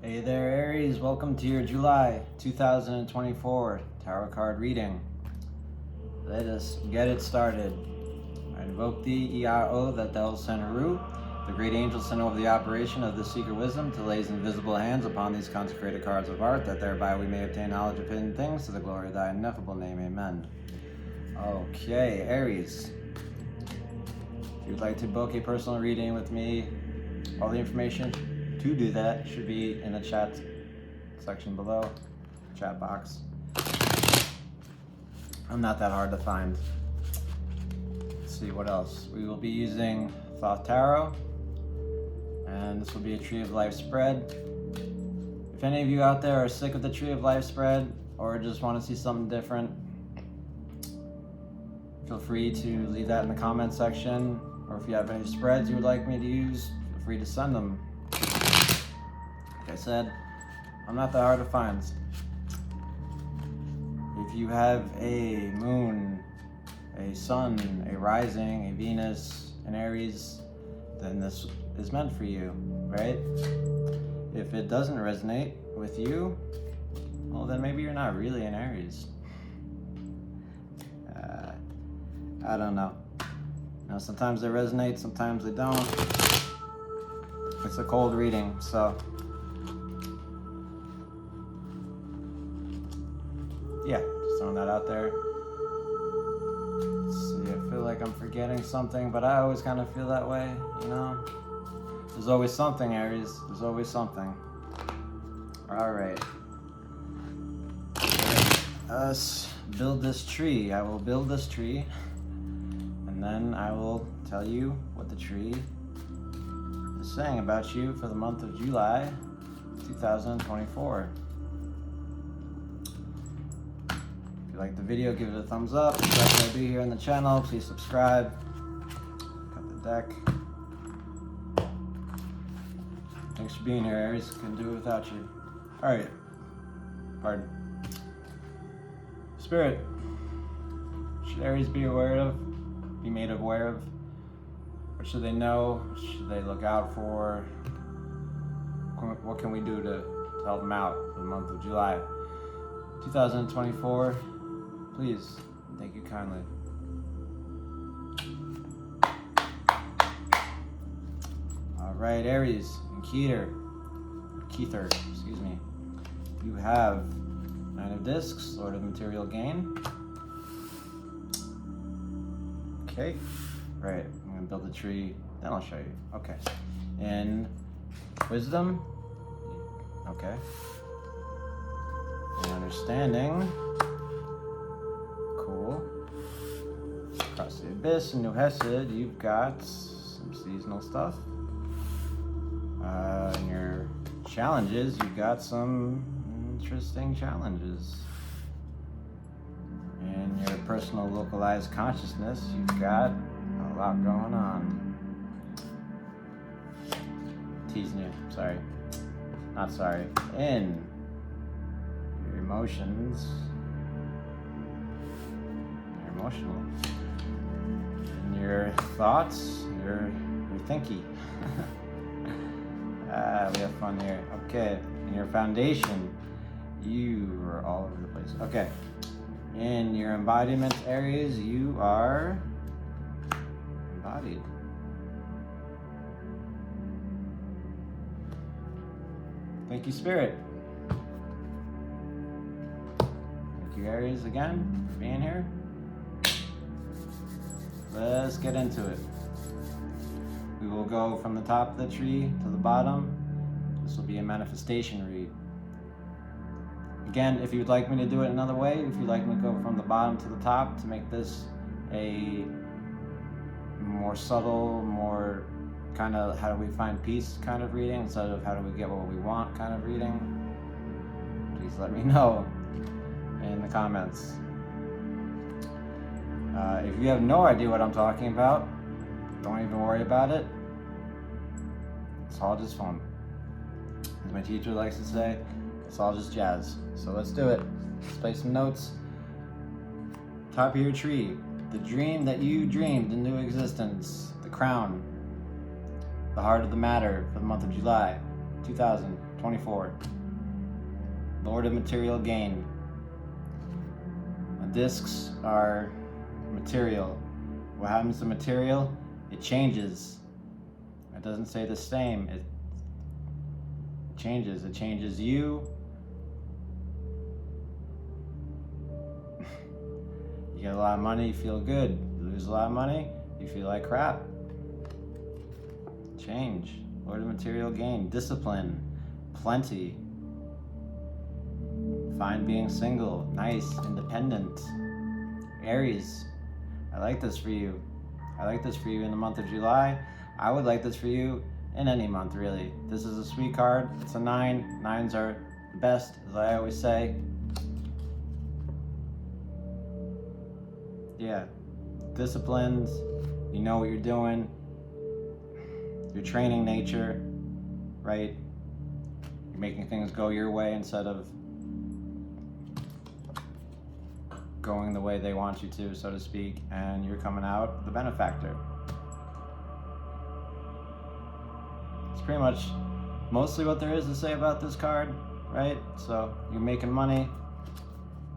Hey there, Aries. Welcome to your July 2024 tarot card reading. Let us get it started. I invoke thee, Iao, that thou send Haru, the great angel sent over the operation of this secret wisdom to lay his invisible hands upon these consecrated cards of art, that thereby we may obtain knowledge of hidden things to the glory of thy ineffable name. Amen. Okay, Aries. If you'd like to book a personal reading with me, all the information to do that should be in the chat section below, chat box. I'm not that hard to find. Let's see what else. We will be using Thoth Tarot, and this will be a Tree of Life spread. If any of you out there are sick of the Tree of Life spread or just want to see something different, feel free to leave that in the comment section, or if you have any spreads you would like me to use, feel free to send them. Like I said, I'm not that hard to find. If you have a moon, a sun, a rising, a Venus, an Aries, then this is meant for you, right? If it doesn't resonate with you, well, then maybe you're not really an Aries. I don't know. Now, sometimes they resonate, sometimes they don't. It's a cold reading, so yeah, just throwing that out there. Let's see, I feel like I'm forgetting something, but I always kind of feel that way, you know? There's always something, Aries. There's always something. All right. Let's build this tree. I will build this tree, and then I will tell you what the tree is saying about you for the month of July 2024. If you like the video, give it a thumbs up. If you like what I do here on the channel, please subscribe. Cut the deck. Thanks for being here, Aries. Couldn't do it without you. All right. Pardon. Spirit. Should Aries be made aware of? What should they know? What should they look out for? What can we do to help them out for the month of July 2024? Please, thank you kindly. All right, Aries and Keter, excuse me. You have Nine of Discs, Lord of Material Gain. Okay, right. I'm gonna build a tree, then I'll show you. Okay, in Wisdom. Okay. In Understanding. Cool. Across the Abyss and New Hesed, you've got some seasonal stuff. In your challenges, you've got some interesting challenges. In your personal localized consciousness, you've got a lot going on. Teasing you, sorry. Not sorry. In your emotions, you're emotional. In your thoughts, you're thinky. We have fun here. Okay. In your foundation, you are all over the place. Okay. In your embodiment areas, you are embodied. Thank you, Spirit. Thank you, Aries, again, for being here. Let's get into it. We will go from the top of the tree to the bottom. This will be a manifestation read. Again, if you'd like me to do it another way, if you'd like me to go from the bottom to the top to make this a more subtle, more kind of how do we find peace kind of reading instead of how do we get what we want kind of reading, please let me know in the comments. If you have no idea what I'm talking about, don't even worry about it. It's all just fun. As my teacher likes to say, it's all just jazz. So let's do it. Let's play some notes. Top of your tree. The dream that you dreamed into existence. The crown. The heart of the matter for the month of July 2024. 24. Lord of material gain. The discs are material. What happens to material? It changes. It doesn't stay the same. It changes. It changes you. You get a lot of money, you feel good. You lose a lot of money, you feel like crap. Change. Lord of material gain. Discipline. Plenty. Fine being single. Nice. Independent. Aries. I like this for you. I like this for you in the month of July. I would like this for you in any month, really. This is a sweet card. It's a 9. 9s are the best, as I always say. Yeah. Disciplined. You know what you're doing. You're training nature, right? You're making things go your way instead of going the way they want you to, so to speak, and you're coming out the benefactor. It's pretty much mostly what there is to say about this card, right? So you're making money,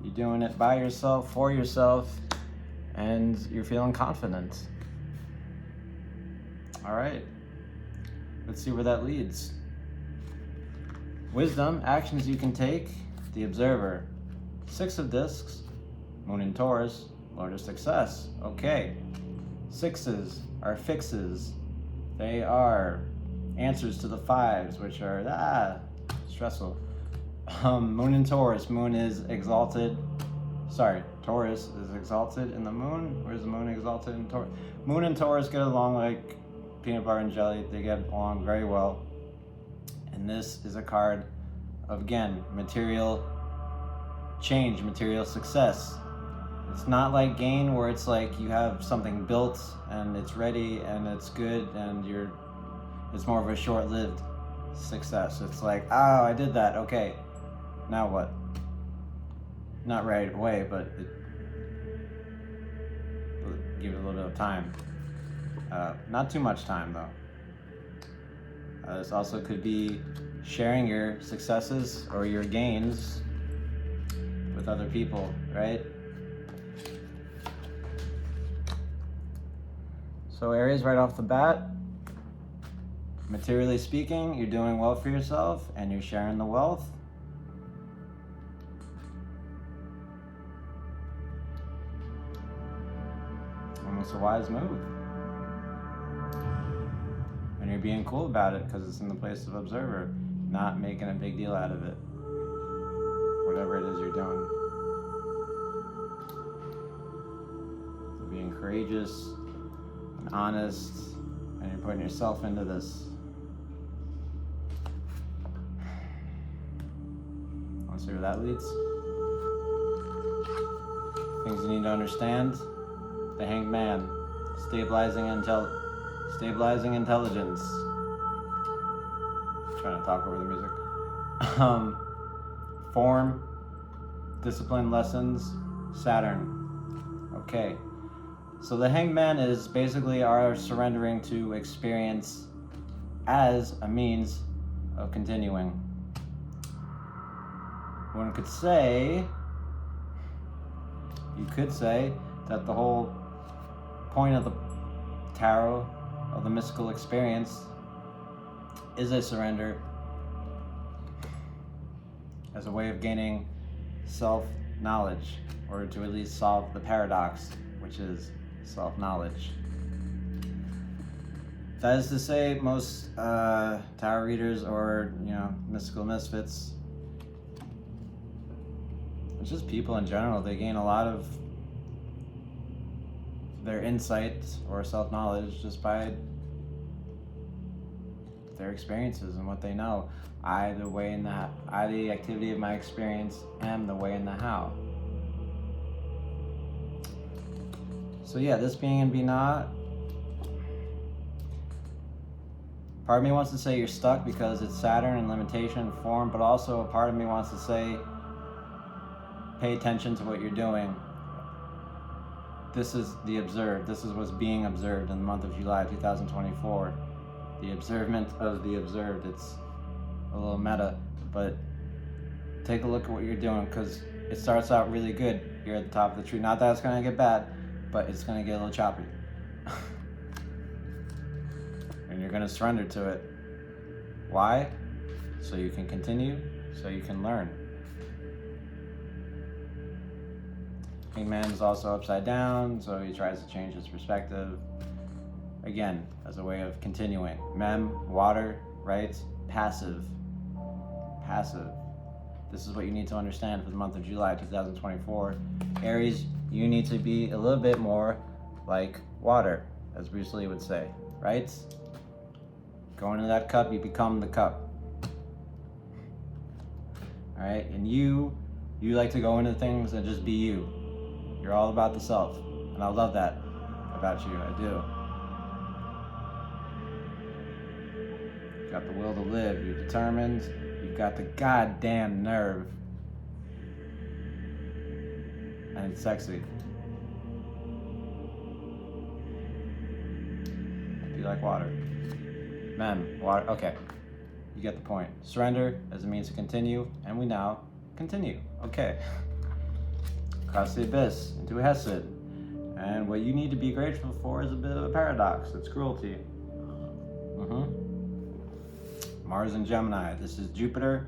you're doing it by yourself, for yourself, and you're feeling confident. All right, let's see where that leads. Wisdom, actions you can take. The Observer. 6 of discs. Moon in Taurus, Lord of Success. Okay. 6s are fixes. They are answers to the 5s, which are stressful. Moon in Taurus. Moon is exalted. Sorry, Taurus is exalted in the moon. Where's the moon exalted in Taurus? Moon and Taurus get along like peanut butter and jelly. They get along very well. And this is a card of, again, material change, material success. It's not like gain where it's like you have something built and it's ready and it's good and it's more of a short-lived success. It's like, oh, I did that, okay, now what? Not right away, but give it a little bit of time. Not too much time though. This also could be sharing your successes or your gains with other people, right? So Aries, right off the bat, materially speaking, you're doing well for yourself and you're sharing the wealth. Almost a wise move. And you're being cool about it because it's in the place of Observer, not making a big deal out of it. Whatever it is you're doing. So being courageous and honest, and you're putting yourself into this. Want to see where that leads? Things you need to understand. The Hanged Man. Stabilizing intelligence. Trying to talk over the music. Form, discipline, lessons, Saturn. Okay. So the Hanged Man is basically our surrendering to experience as a means of continuing. One could say, you could say that the whole point of the tarot, of the mystical experience, is a surrender as a way of gaining self-knowledge, or to at least solve the paradox, which is self-knowledge. That is to say, most tarot readers or mystical misfits, it's just people in general, they gain a lot of their insight or self-knowledge just by their experiences and what they know. I, the activity of my experience, am the way and the how. So yeah, this being in Binah, part of me wants to say you're stuck because it's Saturn and limitation and form, but also a part of me wants to say pay attention to what you're doing. This is the observed. This is what's being observed in the month of July 2024. The observement of the observed. It's a little meta, but take a look at what you're doing, because it starts out really good here at the top of the tree. Not that it's going to get bad, but it's going to get a little choppy. And you're going to surrender to it. Why? So you can continue, so you can learn. Hangman is also upside down, so he tries to change his perspective. Again, as a way of continuing. Mem, water, right? Passive. Passive. This is what you need to understand for the month of July 2024. Aries, you need to be a little bit more like water, as Bruce Lee would say, right? Go into that cup, you become the cup. All right, and you like to go into things and just be you. You're all about the self, and I love that about you, I do. You've got the will to live, you're determined, you've got the goddamn nerve, and it's sexy. Be like water. Mem, water, okay. You get the point. Surrender as a means to continue, and we now continue. Okay. Across the abyss, into a Hesed. And what you need to be grateful for is a bit of a paradox. It's cruelty. Mars and Gemini. This is Jupiter.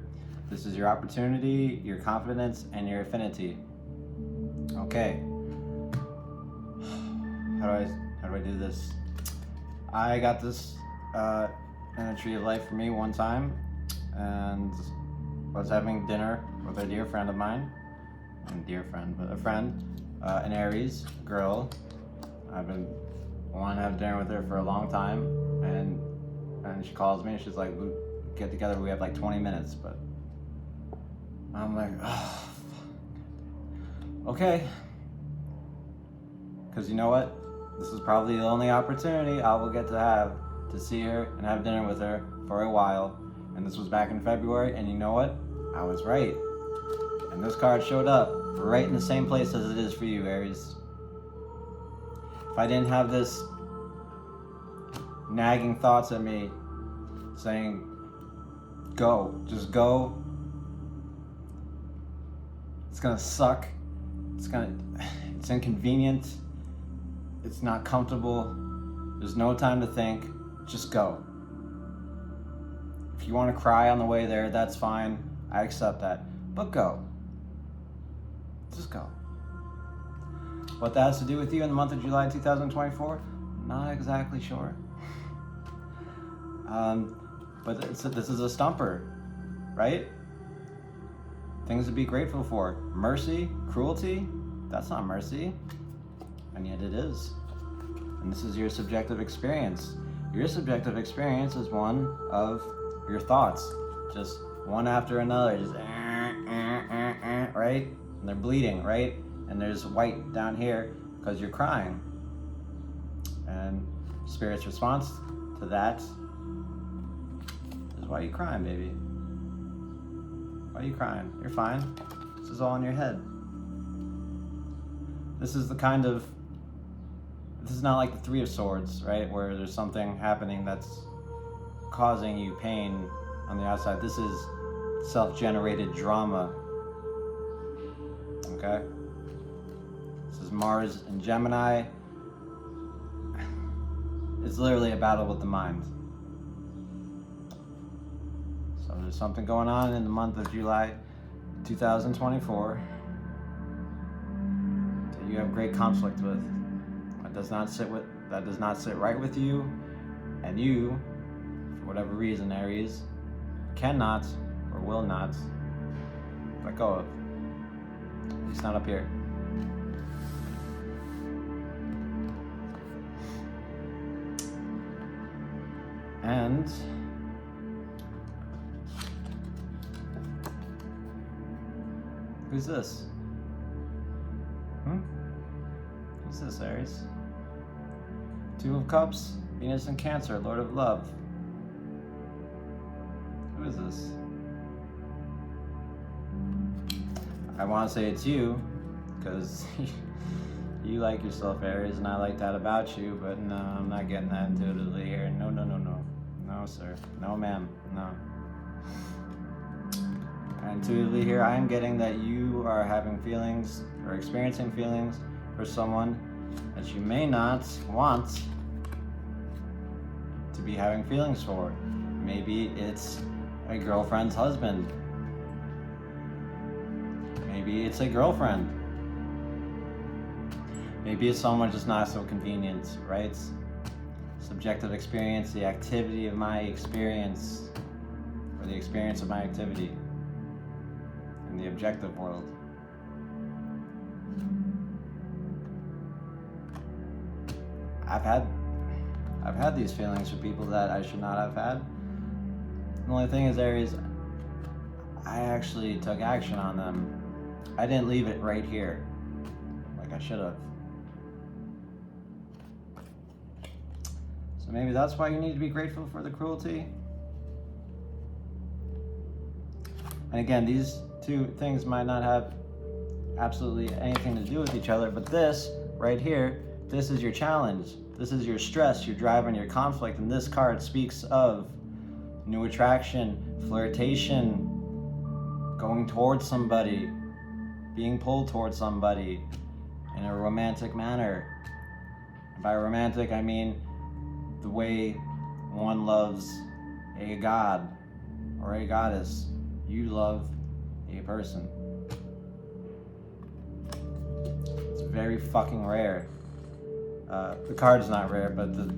This is your opportunity, your confidence, and your affinity. Okay. How do I do this? I got this in a Tree of Life for me one time, and I was having dinner with a dear friend of mine. A dear friend, but a friend, an Aries girl. I've been wanting to have dinner with her for a long time, and she calls me and she's like, "We get together, we have like 20 minutes, but I'm like, oh, fuck. Okay. Because you know what? This is probably the only opportunity I will get to have to see her and have dinner with her for a while. And this was back in February, and you know what? I was right. And this card showed up right in the same place as it is for you, Aries. If I didn't have this nagging thoughts at me saying, go, just go, it's gonna suck, it's inconvenient, it's not comfortable, there's no time to think, just go. If you want to cry on the way there, that's fine, I accept that, but go. Just go. What that has to do with you in the month of July 2024, not exactly sure. But this is a stumper, right? Things to be grateful for. Mercy, cruelty, that's not mercy. And yet it is. And this is your subjective experience. Your subjective experience is one of your thoughts. Just one after another, just right? And they're bleeding, right? And there's white down here because you're crying. And Spirit's response to that is, why are you crying, baby? Why are you crying? You're fine. This is all in your head. This is not like the Three of Swords, right? Where there's something happening that's causing you pain on the outside. This is self-generated drama. Okay? This is Mars and Gemini. It's literally a battle with the mind. So there's something going on in the month of July 2024 that you have great conflict with. That does not sit right with you, and you, for whatever reason, Aries, cannot or will not let go of. At least not up here. And who's this? Who's this, Aries? Two of Cups, Venus and Cancer, Lord of Love. Who is this? I want to say it's you, because you like yourself, Aries, and I like that about you, but no, I'm not getting that intuitively here. No, sir. No, ma'am. No. intuitively here, I am getting that you are having feelings or experiencing feelings for someone that you may not want to be having feelings for. Maybe it's a girlfriend's husband. Maybe it's a girlfriend. Maybe it's someone just not so convenient, right? Subjective experience, the activity of my experience, or the experience of my activity in the objective world. I've had these feelings for people that I should not have had. The only thing is, Aries, I actually took action on them. I didn't leave it right here like I should have. So maybe that's why you need to be grateful for the cruelty. And again, these two things might not have absolutely anything to do with each other, but this right here, this is your challenge. This is your stress, your drive, and your conflict. And this card speaks of new attraction, flirtation, going towards somebody, being pulled towards somebody in a romantic manner. By romantic, I mean the way one loves a god or a goddess. You love a person. It's very fucking rare. The card is not rare, but the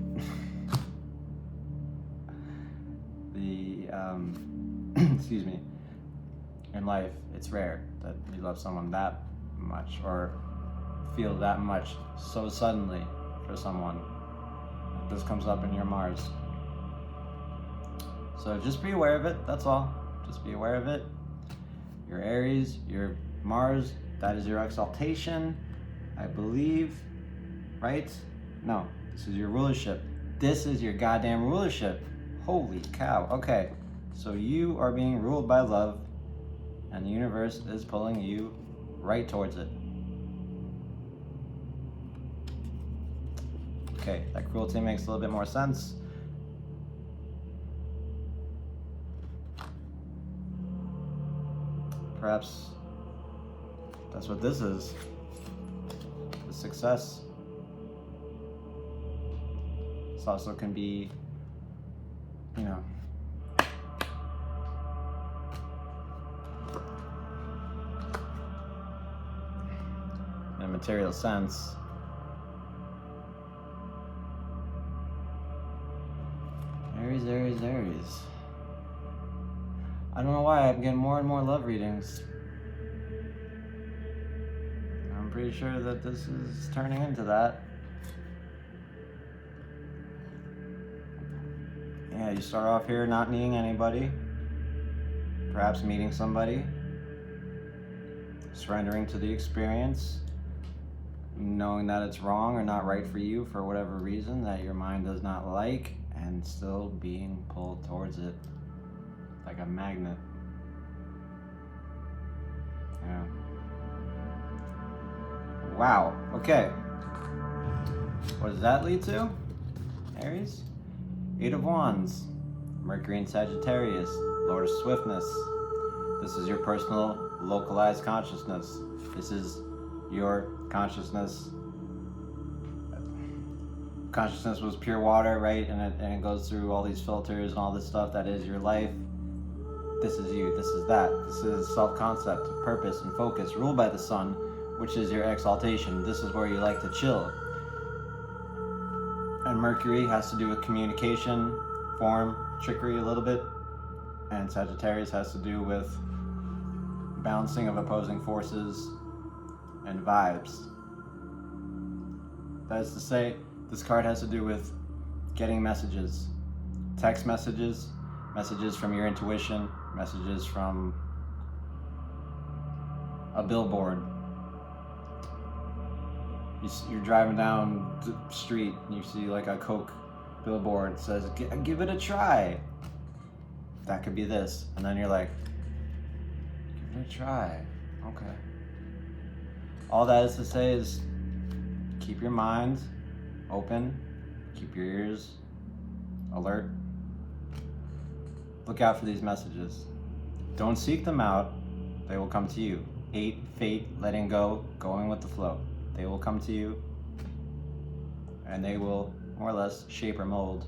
excuse me, in life, it's rare that you love someone that much or feel that much so suddenly for someone. This comes up in your Mars. So just be aware of it, that's all. Just be aware of it. Your Aries, your Mars, that is your exaltation, I believe, right? No, this is your rulership. This is your goddamn rulership. Holy cow. Okay, so you are being ruled by love, and the universe is pulling you right towards it. Okay, that cruelty makes a little bit more sense. Perhaps that's what this is. The success. This also can be, you know, in a material sense. Aries, Aries, Aries. I don't know why I'm getting more and more love readings. I'm pretty sure that this is turning into that. Yeah, you start off here not needing anybody, perhaps meeting somebody, surrendering to the experience, knowing that it's wrong or not right for you for whatever reason that your mind does not like, and still being pulled towards it like a magnet. Yeah. Wow. Okay. What does that lead to? Aries? Eight of Wands. Mercury in Sagittarius. Lord of Swiftness. This is your personal, localized consciousness. This is your consciousness. Consciousness was pure water, right? And it goes through all these filters and all this stuff that is your life. This is you, this is that. This is self-concept, purpose, and focus, ruled by the sun, which is your exaltation. This is where you like to chill. And Mercury has to do with communication, form, trickery a little bit. And Sagittarius has to do with balancing of opposing forces and vibes. That is to say, this card has to do with getting messages, text messages, messages from your intuition, messages from a billboard. You're driving down the street and you see like a Coke billboard. It says, give it a try. That could be this. And then you're like, give it a try. Okay. All that is to say is keep your mind open, keep your ears alert. Look out for these messages. Don't seek them out. They will come to you. 8, fate, letting go, going with the flow. They will come to you, and they will more or less shape or mold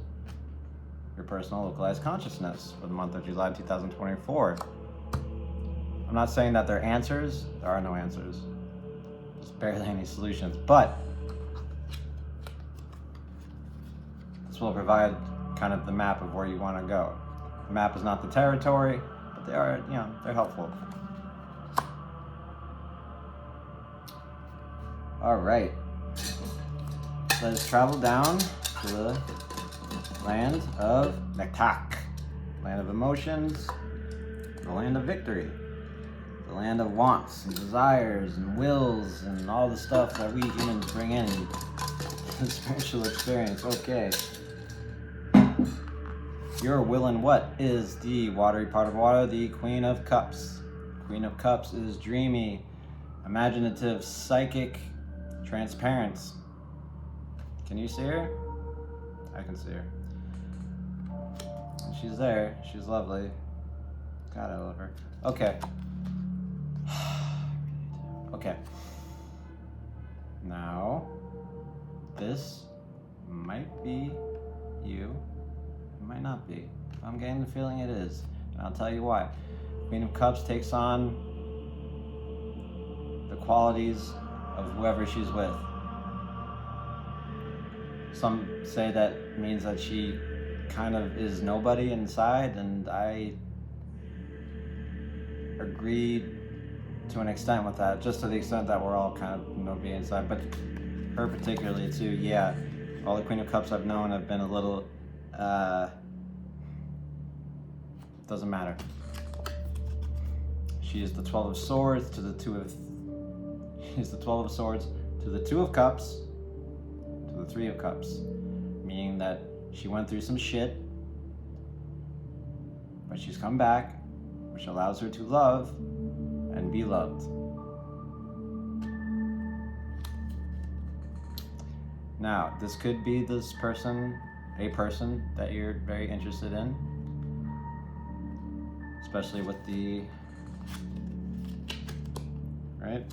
your personal localized consciousness for the month of July 2024. I'm not saying that they're answers. There are no answers. There's barely any solutions. But this will provide kind of the map of where you want to go. The map is not the territory, but they are, they're helpful. All right. Let us travel down to the land of Nektak, land of emotions, the land of victory, the land of wants and desires and wills and all the stuff that we humans bring in the spiritual experience. Okay. Your will and what is the watery part of water, the Queen of Cups. Queen of Cups is dreamy, imaginative, psychic, transparent. Can you see her? I can see her. And she's there. She's lovely. God, I love her. Okay. Okay. Now, this might be you. It might not be. I'm getting the feeling it is. And I'll tell you why. Queen of Cups takes on the qualities of whoever she's with. Some say that means that she kind of is nobody inside, and I agree to an extent with that, just to the extent that we're all kind of nobody inside, but her particularly too. Yeah, all the Queen of Cups I've known have been a little, doesn't matter. She is the 12 of Swords to the she's the 12 of Swords to the 2 of Cups to the 3 of Cups, meaning that she went through some shit, but she's come back, which allows her to love and be loved. Now, this could be this person, a person that you're very interested in, especially with the, right?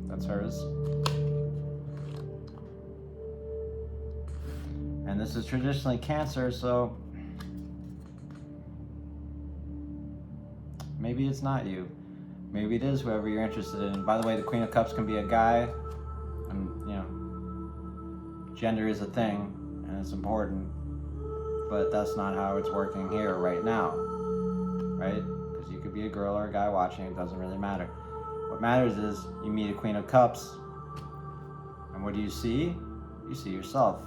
That's hers. And this is traditionally Cancer, so maybe it's not you. Maybe it is whoever you're interested in. By the way, the Queen of Cups can be a guy, and gender is a thing, and it's important, but that's not how it's working here right now, right? Because you could be a girl or a guy watching, it doesn't really matter. What matters is you meet a Queen of Cups, and what do you see? You see yourself.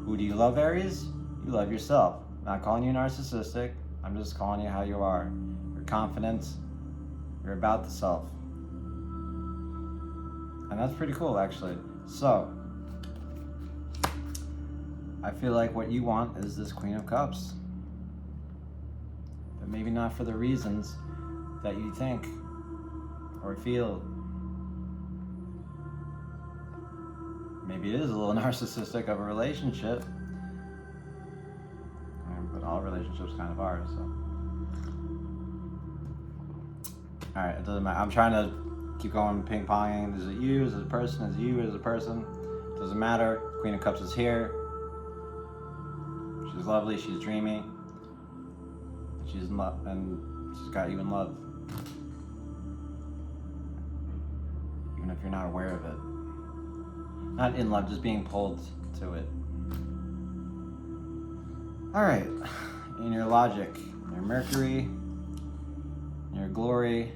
Who do you love, Aries? You love yourself. I'm not calling you narcissistic, I'm just calling you how you are. You're confident, you're about the self. And that's pretty cool, actually. So, I feel like what you want is this Queen of Cups. But maybe not for the reasons that you think or feel. Maybe it is a little narcissistic of a relationship. But all relationships kind of are, so. Alright, it doesn't matter. I'm trying to keep going ping-ponging. Is it you? Is it a person? Is it you? Is it a person? Doesn't matter. Queen of Cups is here. She's lovely. She's dreamy. She's in love, and she's got you in love. Even if you're not aware of it. Not in love, just being pulled to it. Alright. In your logic, your Mercury, your glory,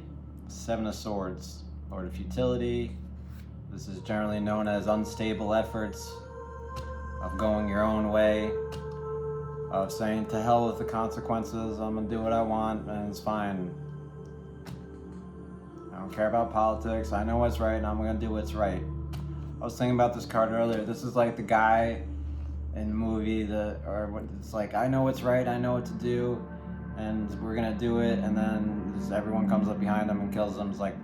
7 of Swords, Lord of Futility. This is generally known as unstable efforts of going your own way, of saying to hell with the consequences, I'm gonna do what I want and it's fine. I don't care about politics, I know what's right and I'm gonna do what's right. I was thinking about this card earlier. This is like the guy in the movie it's like, I know what's right, I know what to do, and we're gonna do it, and then everyone comes up behind him and kills him. It's like,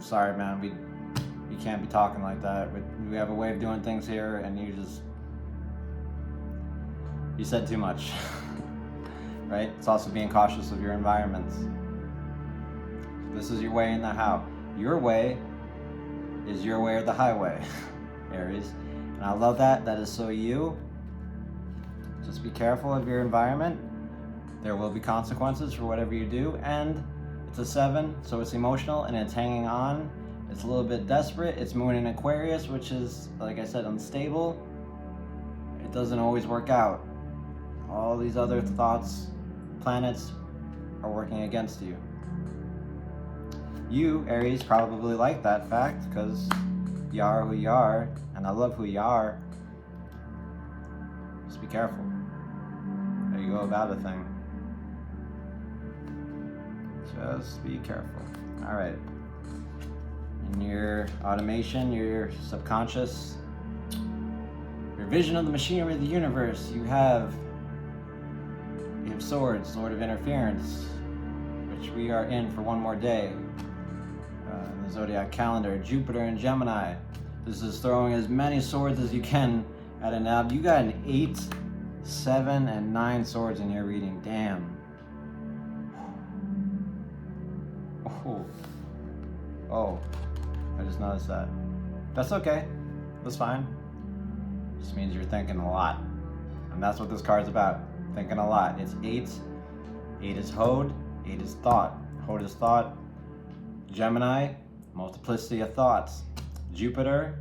sorry man, we can't be talking like that. We have a way of doing things here, and you said too much. right? It's also being cautious of your environments. This is your way and the how. Your way is your way or the highway, Aries. And I love that. That is so you. Just be careful of your environment. There will be consequences for whatever you do. And it's a 7, so it's emotional and it's hanging on. It's a little bit desperate. It's moon in Aquarius, which is, like I said, unstable. It doesn't always work out. All these other thoughts, planets, are working against you. You, Aries, probably like that fact because you are who you are, and I love who you are. Just be careful how you go about a thing. Just be careful. All right. In your automation, your subconscious, your vision of the machinery of the universe, you have swords, Lord of Interference, which we are in for one more day. In the zodiac calendar, Jupiter and Gemini. This is throwing as many swords as you can at a nab. You got an 8, 7, and 9 swords in your reading. Damn. Oh, I just noticed that. That's okay. That's fine. Just means you're thinking a lot. And that's what this card's about. Thinking a lot. It's 8. 8 is Hod. 8 is thought. Hod is thought. Gemini, multiplicity of thoughts. Jupiter,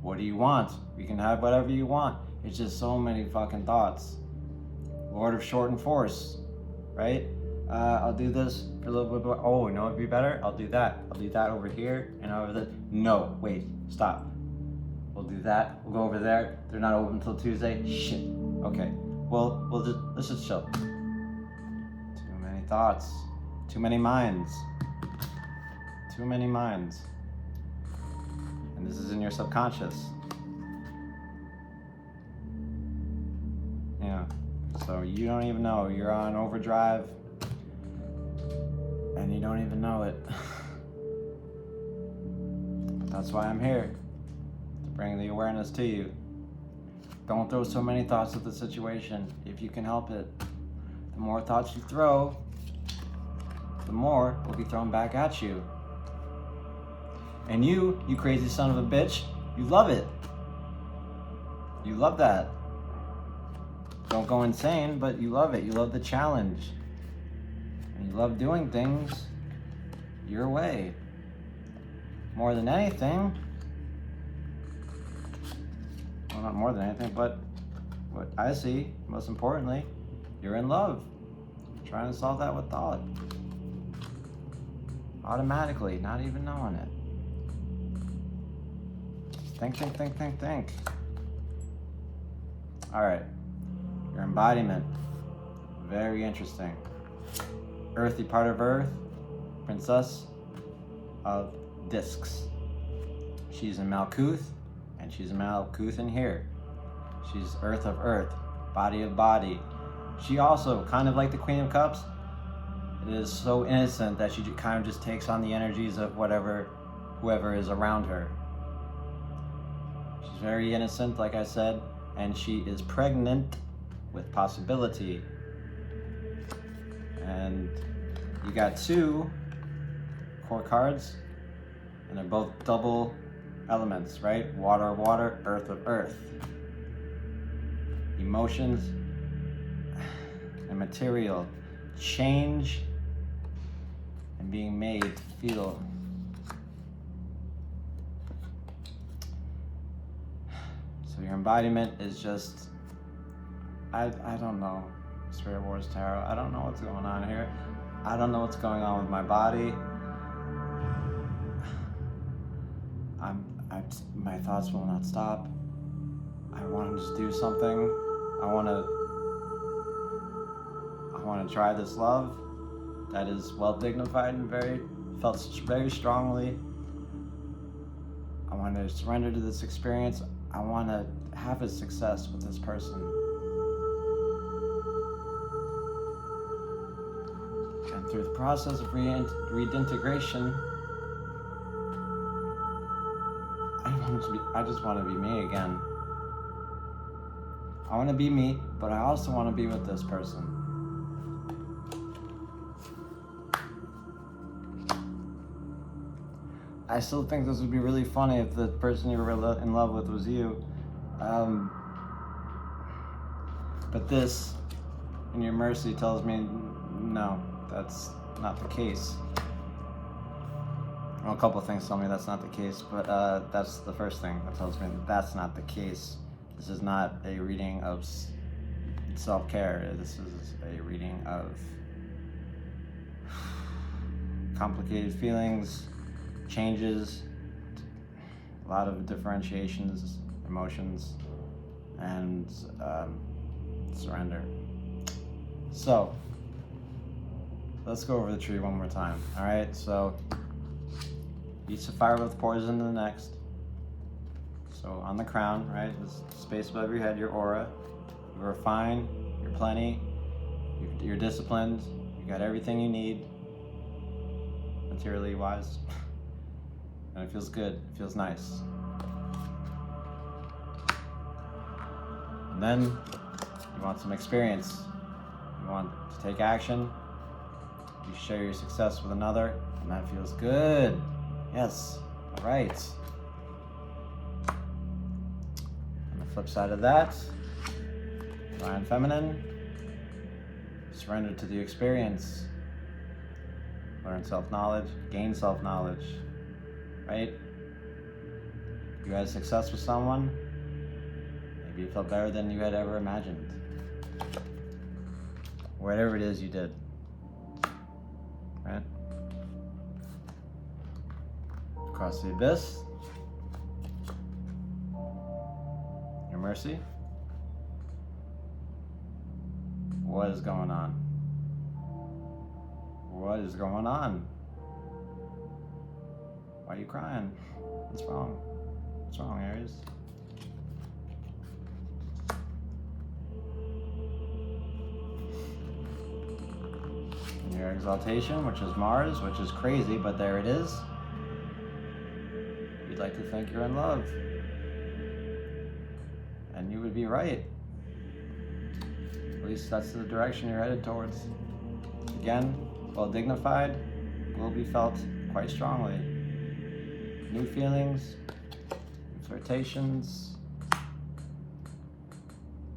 what do you want? You can have whatever you want. It's just so many fucking thoughts. Lord of short and force, right? I'll do this for a little bit. Oh, you know what'd be better? I'll do that. I'll do that over here and over there. No, wait, stop. We'll do that. We'll go over there. They're not open until Tuesday. Shit. Okay. Well, let's just chill. Too many thoughts. Too many minds. Too many minds. And this is in your subconscious. Yeah. So you don't even know. You're on overdrive. And you don't even know it. But that's why I'm here. To bring the awareness to you. Don't throw so many thoughts at the situation if you can help it. The more thoughts you throw, the more will be thrown back at you. And you crazy son of a bitch, you love it. You love that. Don't go insane, but you love it. You love the challenge. And you love doing things your way. More than anything, well, not more than anything, but what I see, most importantly, you're in love. Trying to solve that with thought. Automatically, not even knowing it. Think, think, think, think, think. All right, your embodiment, very interesting. Earthy part of Earth, Princess of Discs. She's in Malkuth, and she's in Malkuth in here. She's Earth of Earth, body of body. She also, kind of like the Queen of Cups, is so innocent that she kind of just takes on the energies of whoever is around her. She's very innocent, like I said, and she is pregnant with possibility. And you got 2 core cards, and they're both double elements, right? Water of water, earth of earth. Emotions and material, change and being made to feel. So your embodiment is just, I don't know, Spirit Wars Tarot, I don't know what's going on here. I don't know what's going on with my body. My thoughts will not stop. I want to just do something. I want to try this love that is well dignified and felt very strongly. I want to surrender to this experience. I want to have a success with this person. And through the process of reintegration, I just want to be me again. I want to be me, but I also want to be with this person. I still think this would be really funny if the person you were in love with was you. But this, in your mercy, tells me no, that's not the case. Well, a couple of things tell me that's not the case, but that's the first thing that tells me that that's not the case. This is not a reading of self-care. This is a reading of complicated feelings, changes, a lot of differentiations, emotions, and surrender. So, let's go over the tree one more time. All right, so each sapphire pours into the next. So on the crown, right, this space above your head, your aura, you are fine, you're plenty, you're disciplined, you got everything you need, materially wise, and it feels good, it feels nice. And then you want some experience, you want to take action, you share your success with another, and that feels good. Yes, all right. On the flip side of that, divine feminine, surrender to the experience, learn self-knowledge, gain self-knowledge, right? You had success with someone, maybe you felt better than you had ever imagined. Whatever it is you did, right? Across the abyss, your mercy. What is going on? What is going on? Why are you crying? What's wrong? What's wrong, Aries? And your exaltation, which is Mars, which is crazy, but there it is. You'd like to think you're in love. And you would be right. At least that's the direction you're headed towards. Again, well dignified, will be felt quite strongly. New feelings, new flirtations,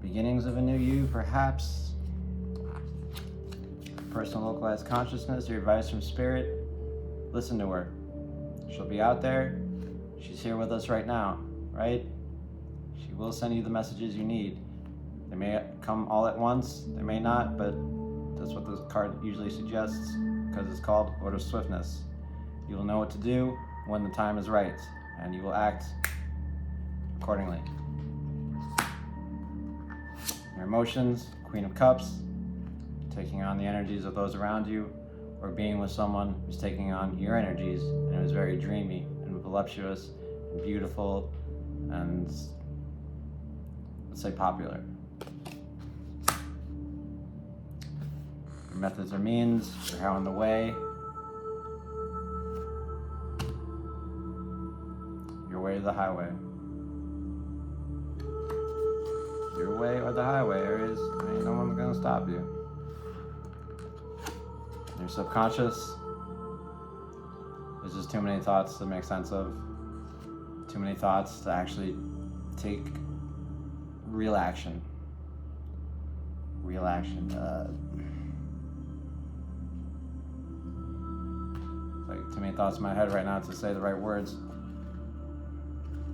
beginnings of a new you, perhaps. Personal localized consciousness, your advice from spirit. Listen to her. She'll be out there. She's here with us right now, right? She will send you the messages you need. They may come all at once, they may not, but that's what this card usually suggests because it's called Order of Swiftness. You will know what to do when the time is right, and you will act accordingly. Your emotions, Queen of Cups, taking on the energies of those around you, or being with someone who's taking on your energies, and it was very dreamy and voluptuous and beautiful and, let's say, popular. Your methods or means, your how and the way. Your way or the highway. Your way or the highway, Aries. Ain't no one's gonna stop you. Your subconscious, there's just too many thoughts to make sense of. Too many thoughts to actually take real action. Real action. Like too many thoughts in my head right now to say the right words.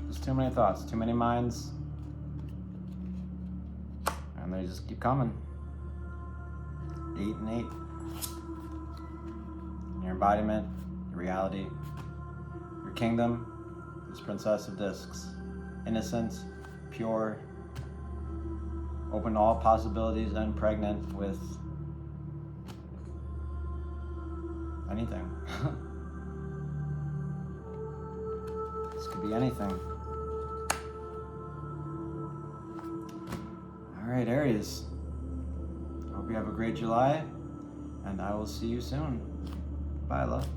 There's too many thoughts, too many minds, and they just keep coming. 8 and 8. Your embodiment, your reality, your kingdom is Princess of Discs. Innocent, pure, open to all possibilities, and pregnant with anything. This could be anything. All right, Aries. Hope you have a great July, and I will see you soon. Bye, love.